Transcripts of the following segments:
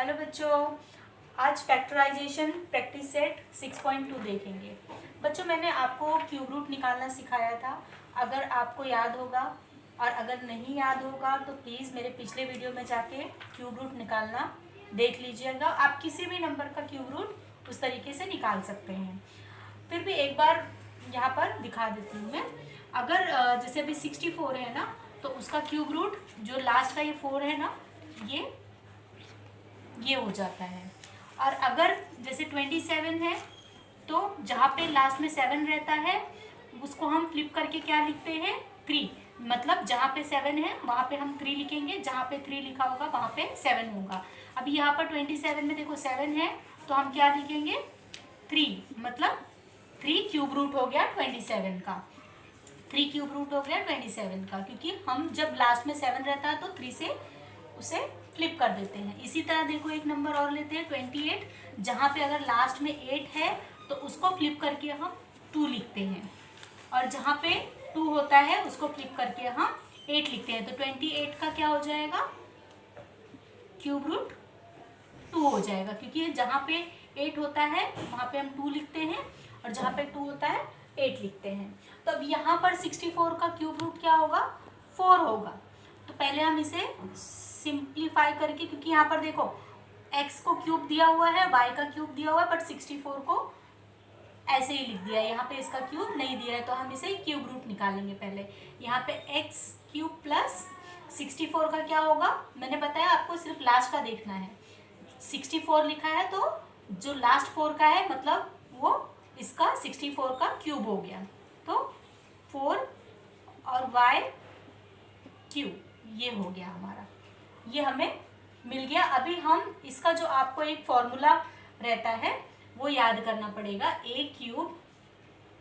Hello बच्चों, आज factorisation practice set 6.2 देखेंगे। बच्चों मैंने आपको क्यूब रूट निकालना सिखाया था। अगर आपको याद होगा और अगर नहीं याद होगा तो प्लीज़ मेरे पिछले वीडियो में जाके क्यूब रूट निकालना देख लीजिएगा। आप किसी भी नंबर का क्यूब रूट उस तरीके से निकाल सकते हैं। फिर भी एक बार यहाँ पर दिखा देती हूँ मैं। अगर जैसे अभी 64 है ना, तो उसका क्यूब रूट जो लास्ट का ये 4 है ना, ये हो जाता है। और अगर जैसे 27 है तो जहाँ पे लास्ट में 7 रहता है उसको हम फ्लिप करके क्या लिखते हैं, 3। मतलब जहाँ पे 7 है वहाँ पे हम 3 लिखेंगे, जहाँ पे 3 लिखा होगा वहाँ पे 7 होगा। अभी यहाँ पर 27 में देखो 7 है तो हम क्या लिखेंगे, 3। मतलब 3 क्यूब रूट हो गया 27 का। 3 क्यूब रूट हो गया 27 का, क्योंकि हम जब लास्ट में 7 रहता है तो 3 से उसे फ्लिप कर देते हैं। इसी तरह देखो एक नंबर और लेते हैं 28, जहाँ पे अगर लास्ट में 8 है तो उसको फ्लिप करके हम 2 लिखते हैं, और जहाँ पे 2 होता है उसको फ्लिप करके हम 8 लिखते हैं। तो 28 का क्या हो जाएगा, क्यूब रूट 2 हो जाएगा, क्योंकि जहाँ पे 8 होता है वहाँ पे हम 2 लिखते हैं और जहाँ पे 2 होता है 8 लिखते हैं। तो अब यहाँ पर 64 का क्यूब रूट क्या होगा, 4 होगा। तो पहले हम इसे सिंप्लीफाई करके, क्योंकि यहाँ पर देखो x को क्यूब दिया हुआ है, y का क्यूब दिया हुआ है, बट 64 को ऐसे ही लिख दिया है, यहाँ पे इसका क्यूब नहीं दिया है। तो हम इसे क्यूब रूट निकालेंगे। पहले यहाँ पे x क्यूब प्लस 64 का क्या होगा, मैंने बताया आपको सिर्फ लास्ट का देखना है। 64 लिखा है तो जो लास्ट 4 का है मतलब वो इसका 64 का क्यूब हो गया। तो 4 और y क्यूब ये हो गया हमारा, ये हमें मिल गया। अभी हम इसका जो आपको एक फॉर्मूला रहता है वो याद करना पड़ेगा, a cube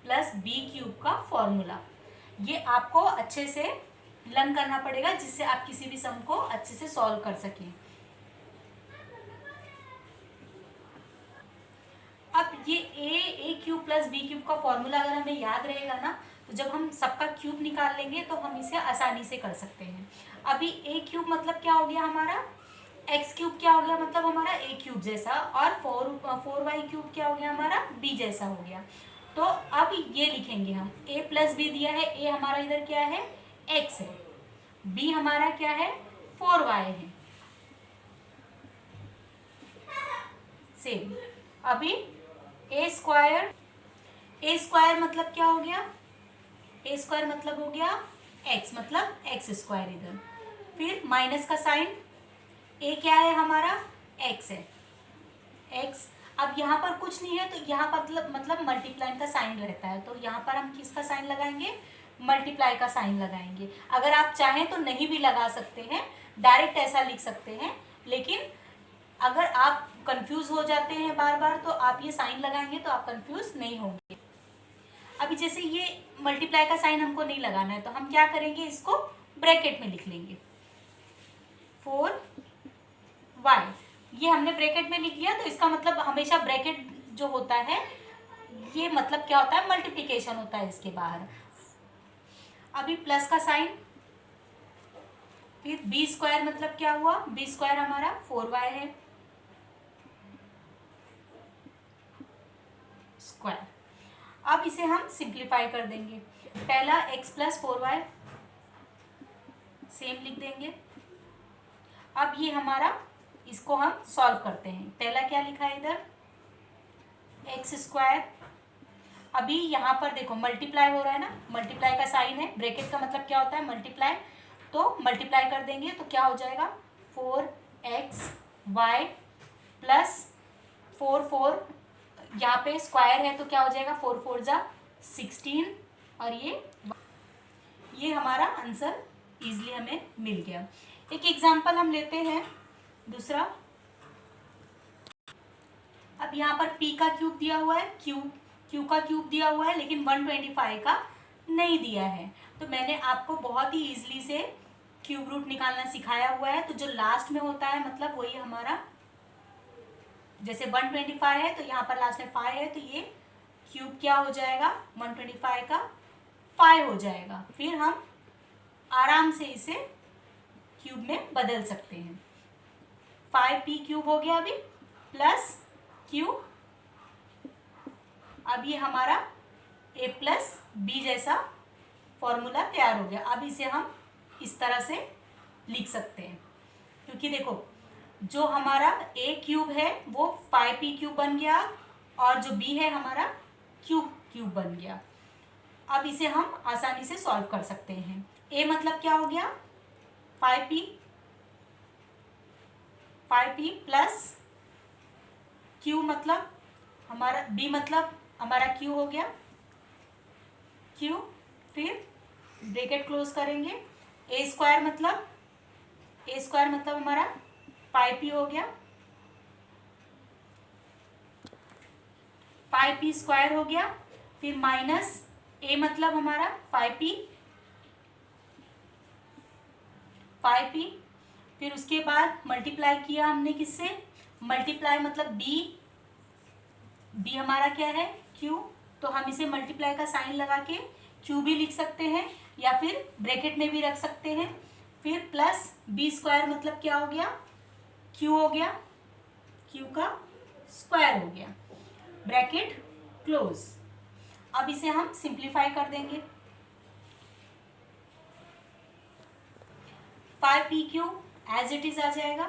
plus b cube का फॉर्मूला। ये आपको अच्छे से लर्न करना पड़ेगा जिससे आप किसी भी सम को अच्छे से सॉल्व कर सकें। अब ये ए क्यूब प्लस बी क्यूब का फॉर्मूला अगर हमें याद रहेगा ना, तो जब हम सबका क्यूब निकाल लेंगे तो हम इसे आसानी से कर सकते हैं। अभी ए क्यूब मतलब क्या हो गया हमारा, एक्स क्यूब क्या हो गया मतलब हमारा ए क्यूब जैसा, और 4y क्यूब क्या हो गया हमारा बी जैसा हो गया। तो अब ये लिखेंगे हम, ए प्लस बी दिया है, ए हमारा इधर क्या है, एक्स है, बी हमारा क्या है, 4y है। सेम अभी ए स्क्वायर मतलब क्या हो गया, ए स्क्वायर मतलब हो गया एक्स, मतलब एक्स स्क्वायर इधर, फिर माइनस का साइन, ए क्या है हमारा, एक्स है, एक्स। अब यहाँ पर कुछ नहीं है तो यहाँ पर मतलब मल्टीप्लाई का साइन रहता है, तो यहाँ पर हम किसका साइन लगाएंगे, मल्टीप्लाई का साइन लगाएंगे। अगर आप चाहें तो नहीं भी लगा सकते हैं, डायरेक्ट ऐसा लिख सकते हैं, लेकिन अगर आप कंफ्यूज हो जाते हैं बार बार तो आप ये साइन लगाएंगे तो आप कंफ्यूज नहीं होंगे। अभी जैसे ये मल्टीप्लाई का साइन हमको नहीं लगाना है तो हम क्या करेंगे, इसको ब्रैकेट में लिख लेंगे, 4y, ये हमने ब्रैकेट में लिख लिया। तो इसका मतलब हमेशा ब्रैकेट जो होता है ये मतलब क्या होता है, मल्टीप्लिकेशन होता है इसके बाहर। अभी प्लस का साइन, फिर बी स्क्वायर मतलब क्या हुआ, बी स्क्वायर हमारा 4y है स्क्वायर। अब इसे हम सिंप्लीफाई कर देंगे, पहला x प्लस 4y सेम लिख देंगे। अब ये हमारा, इसको हम सॉल्व करते हैं। पहला क्या लिखा है इधर, एक्स स्क्वायर, अभी यहाँ पर देखो मल्टीप्लाई हो रहा है ना, मल्टीप्लाई का साइन है, ब्रैकेट का मतलब क्या होता है, मल्टीप्लाई, तो मल्टीप्लाई कर देंगे तो क्या हो जाएगा, 4xy प्लस 4 यहाँ पे स्क्वायर है तो क्या हो जाएगा, 4 4 जा 16, और ये हमारा आंसर इजीली हमें मिल गया। एक एग्जांपल हम लेते हैं दूसरा। अब यहाँ पर p का क्यूब दिया हुआ है, q का क्यूब दिया हुआ है, लेकिन 125 का नहीं दिया है। तो मैंने आपको बहुत ही इजीली से क्यूब रूट निकालना सिखाया हुआ है। तो जो लास्ट में होता है मतलब वही हमारा, जैसे 125 है तो यहाँ पर लास्ट में 5 है तो ये क्यूब क्या हो जाएगा, 125 का 5 हो जाएगा। फिर हम आराम से इसे क्यूब में बदल सकते हैं। 5p³ हो गया अभी प्लस q। अब ये हमारा a प्लस b जैसा फॉर्मूला तैयार हो गया। अब इसे हम इस तरह से लिख सकते हैं, क्योंकि देखो जो हमारा a³ है वो 5p³ बन गया और जो b है हमारा q³ बन गया। अब इसे हम आसानी से सॉल्व कर सकते हैं। a मतलब क्या हो गया 5p प्लस q मतलब हमारा b मतलब हमारा q हो गया q, फिर ब्रैकेट क्लोज करेंगे। a² मतलब हमारा 5p हो गया, 5p² हो गया, फिर माइनस a मतलब हमारा 5p, फिर उसके बाद मल्टीप्लाई किया हमने किससे, मल्टीप्लाई मतलब b हमारा क्या है q, तो हम इसे मल्टीप्लाई का साइन लगा के q भी लिख सकते हैं या फिर ब्रैकेट में भी रख सकते हैं। फिर प्लस b² मतलब क्या हो गया q हो गया, q का स्क्वायर हो गया, ब्रैकेट क्लोज। अब इसे हम सिंप्लीफाई कर देंगे। 5p³ एज इट इज आ जाएगा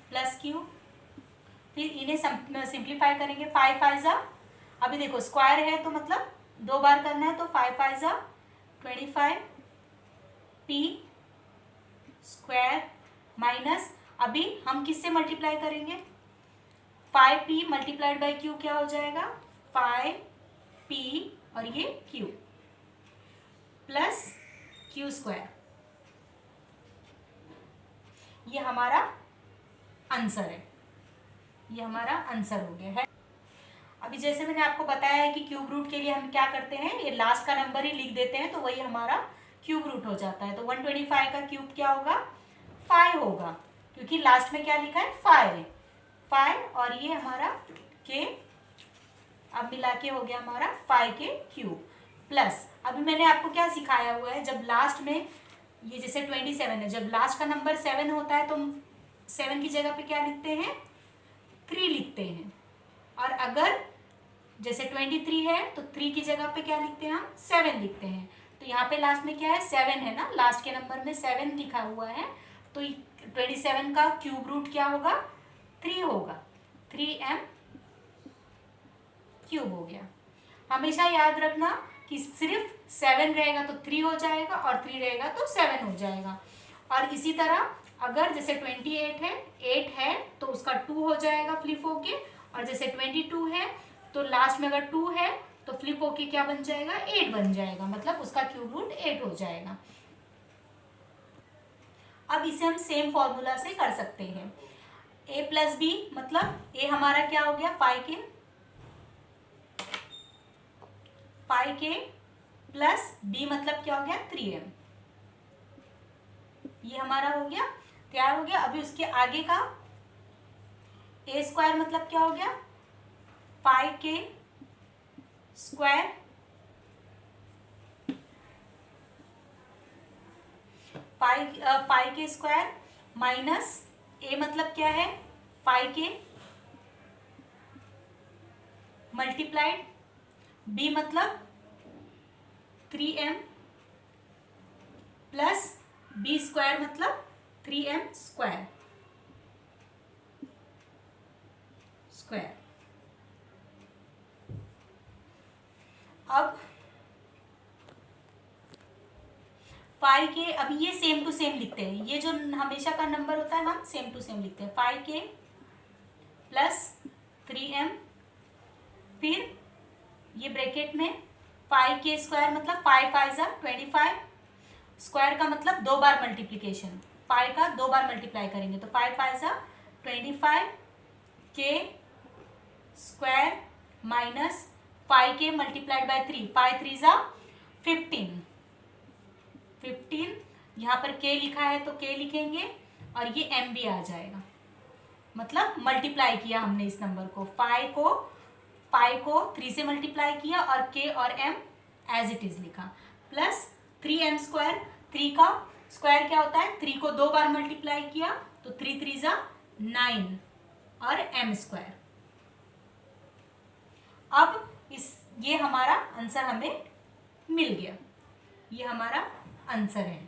प्लस q, फिर इन्हें सिंप्लीफाई करेंगे। 5 5 जा, अभी देखो स्क्वायर है तो मतलब 2 बार करना है, तो 5 5 जा 25p² माइनस अभी हम किससे मल्टीप्लाई करेंगे 5p मल्टीप्लाइड बाई q क्या हो जाएगा 5p और ये q प्लस q²। ये हमारा आंसर है, ये हमारा आंसर हो गया है। अभी जैसे मैंने आपको बताया है कि क्यूब रूट के लिए हम क्या करते हैं, ये लास्ट का नंबर ही लिख देते हैं तो वही हमारा क्यूब रूट हो जाता है। तो 125 का क्यूब क्या होगा 5 होगा, क्योंकि लास्ट में क्या लिखा है 5 और ये हमारा के, अब मिला के हो गया हमारा 5 के क्यूब प्लस। अभी मैंने आपको क्या सिखाया हुआ है, जब लास्ट में ये जैसे 27 है, जब लास्ट का नंबर 7 होता है तो 7 की जगह पे क्या लिखते हैं 3 लिखते हैं, और अगर जैसे 23 है तो 3 की जगह पे क्या लिखते हैं हम 7 लिखते हैं। तो यहाँ पे लास्ट में क्या है 7 है ना, लास्ट के नंबर में 7 लिखा हुआ है, तो 27 का क्यूब रूट क्या होगा 3 होगा, 3m क्यूब हो गया। हमेशा याद रखना कि सिर्फ 7 रहेगा तो 3 हो जाएगा और 3 रहेगा तो 7 हो जाएगा। और इसी तरह अगर जैसे 28 है 8 है तो उसका 2 हो जाएगा फ्लिप होके, और जैसे 22 है तो लास्ट में अगर 2 है तो फ्लिप होके क्या बन जाएगा 8 बन जाएगा, मतलब उसका क्यूब रूट 8 हो जाएगा। अब इसे हम सेम फॉर्मूला से कर सकते हैं। a प्लस बी मतलब a हमारा क्या हो गया 5k प्लस b मतलब क्या हो गया 3m, ये हमारा हो गया तैयार हो गया। अभी उसके आगे का a² मतलब क्या हो गया 5k square, 5k square minus a मतलब क्या है 5k मल्टीप्लाइड b मतलब 3m प्लस b² मतलब 3m स्क्वायर। अब 5k, अभी ये सेम टू सेम लिखते हैं, ये जो हमेशा का नंबर होता है हम सेम टू सेम लिखते हैं 5k प्लस 3m, फिर ये ब्रैकेट में 5k स्क्वायर मतलब 5 5 जा 25, स्क्वायर का मतलब 2 बार मल्टीप्लिकेशन, 5 का 2 बार मल्टीप्लाई करेंगे तो 5 5 जा 25k square minus 5k multiplied by 3, 5 3 जा 15, यहाँ पर k लिखा है तो k लिखेंगे और ये m भी आ जाएगा, मतलब मल्टीप्लाई किया हमने इस नंबर को, 5 को 3 से मल्टीप्लाई किया और k और m एज इट इज लिखा, प्लस 3m स्क्वायर, 3 का स्क्वायर क्या होता है 3 को 2 बार मल्टीप्लाई किया तो 3 3 जा 9 और m स्क्वायर। अब ये हमारा आंसर हमें मिल गया, ये हमारा आंसर है।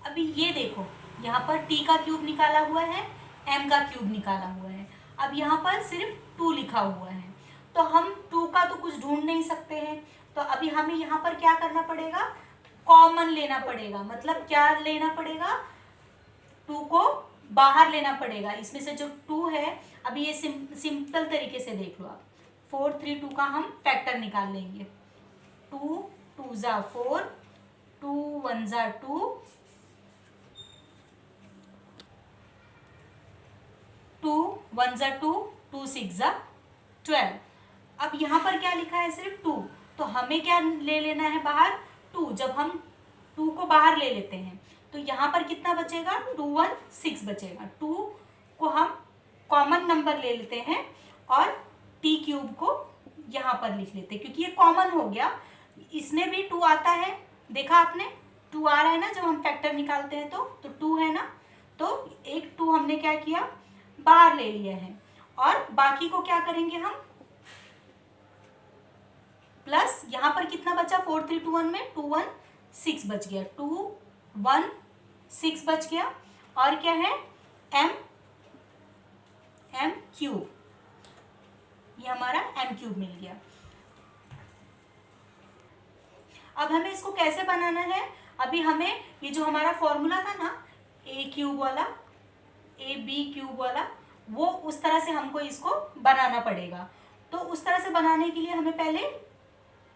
अभी ये देखो, यहाँ पर t का क्यूब निकाला हुआ है, m का क्यूब निकाला हुआ है। अब यहाँ पर सिर्फ 2 लिखा हुआ है, तो हम 2 का तो कुछ ढूंढ नहीं सकते हैं। तो अभी हमें यहाँ पर क्या करना पड़ेगा, कॉमन लेना पड़ेगा। मतलब क्या लेना पड़ेगा, 2 को बाहर लेना पड़ेगा। इसमें से जो 2 है, अभी ये सिंपल तरीके से देख लो आप, 4 3 2 का हम फैक्टर निकाल लेंगे। 2 2 जा 4, 2 1 जा 2, 2 1 जा 2, 2 6 जा 12। अब यहाँ पर क्या लिखा है, सिर्फ 2, तो हमें क्या ले लेना है बाहर, 2। जब हम 2 को बाहर ले लेते हैं तो यहाँ पर कितना बचेगा, 2 1 6 बचेगा। 2 को हम कॉमन नंबर ले लेते हैं और t क्यूब को यहाँ पर लिख लेते हैं, क्योंकि ये कॉमन हो गया। इसमें भी 2 आता है, देखा आपने, 2 आ रहा है ना जब हम फैक्टर निकालते हैं तो 2 है ना, तो एक 2 हमने क्या किया, बाहर ले लिया है। और बाकी को क्या करेंगे हम, प्लस यहाँ पर कितना बचा, 4 3 2 1 में 2 1 6 बच गया, 2 1 6 बच गया। और क्या है, m क्यूब, ये हमारा m क्यूब मिल गया। अब हमें इसको कैसे बनाना है, अभी हमें ये जो हमारा फॉर्मूला था ना, a क्यूब वाला, a b क्यूब वाला, वो उस तरह से हमको इसको बनाना पड़ेगा। तो उस तरह से बनाने के लिए हमें पहले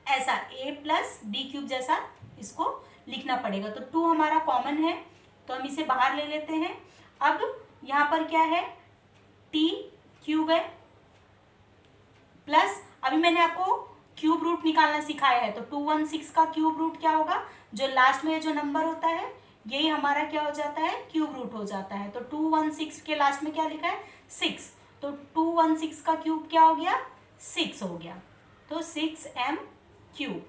ऐसा a प्लस बी क्यूब जैसा इसको लिखना पड़ेगा। तो 2 हमारा कॉमन है, तो हम इसे बाहर ले लेते हैं। अब यहाँ पर क्या है, t क्यूब है, प्लस अभी मैंने आपको क्यूब रूट निकालना सिखाया है, तो 216 का क्यूब रूट क्या होगा, जो लास्ट में जो नंबर होता है यही हमारा क्या हो जाता है, क्यूब रूट हो जाता है। तो 216 के लास्ट में क्या लिखा है, 6, तो 216 का क्यूब क्या हो गया, 6 हो गया, तो 6m क्यूब।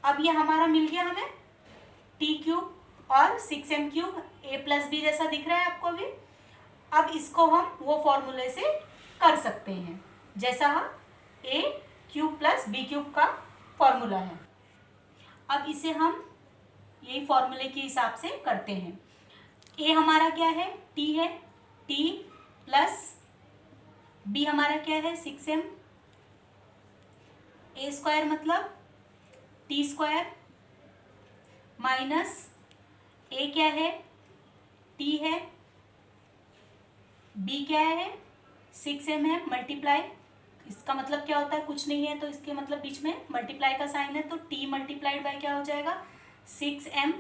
अब ये हमारा मिल गया हमें t क्यूब और 6m cube, a plus B जैसा दिख रहा है आपको अभी। अब इसको हम वो फॉर्मूले से कर सकते हैं जैसा हम a cube plus B cube का फॉर्मूला है। अब इसे हम यही फॉर्मूले के हिसाब से करते हैं। a हमारा क्या है, t है, t प्लस b हमारा क्या है, 6m, a स्क्वायर मतलब t स्क्वायर, माइनस a क्या है, t है, b क्या है, 6m है, मल्टीप्लाई, इसका मतलब क्या होता है, कुछ नहीं है, तो इसके मतलब बीच में मल्टीप्लाई का साइन है, तो t मल्टीप्लाइड बाय क्या हो जाएगा, 6m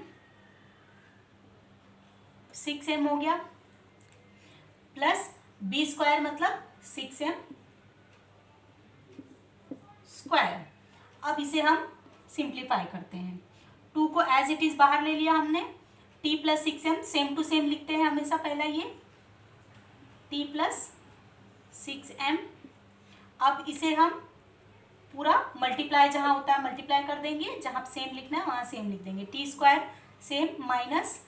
हो गया, प्लस b स्क्वायर मतलब 6m स्क्वायर। अब इसे हम सिंप्लीफाई करते हैं। 2 को एज इट इज बाहर ले लिया हमने, t plus 6m same to same लिखते हैं हमेशा, पहला ये t प्लस 6m। अब इसे हम पूरा मल्टीप्लाई जहाँ होता है मल्टीप्लाई कर देंगे, जहाँ सेम लिखना है वहाँ सेम लिख देंगे। t square same, minus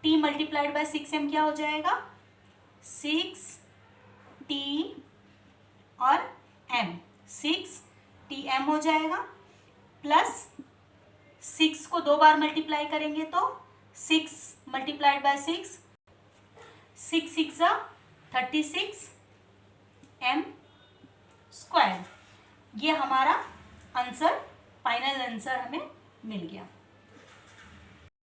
t multiplied by 6m क्या हो जाएगा, 6t और m, 6tm हो जाएगा, प्लस 6 को 2 बार मल्टीप्लाई करेंगे तो 6 मल्टीप्लाइड बाय 6, 6 6 जा 36 m स्क्वायर। ये हमारा आंसर, फाइनल आंसर हमें मिल गया।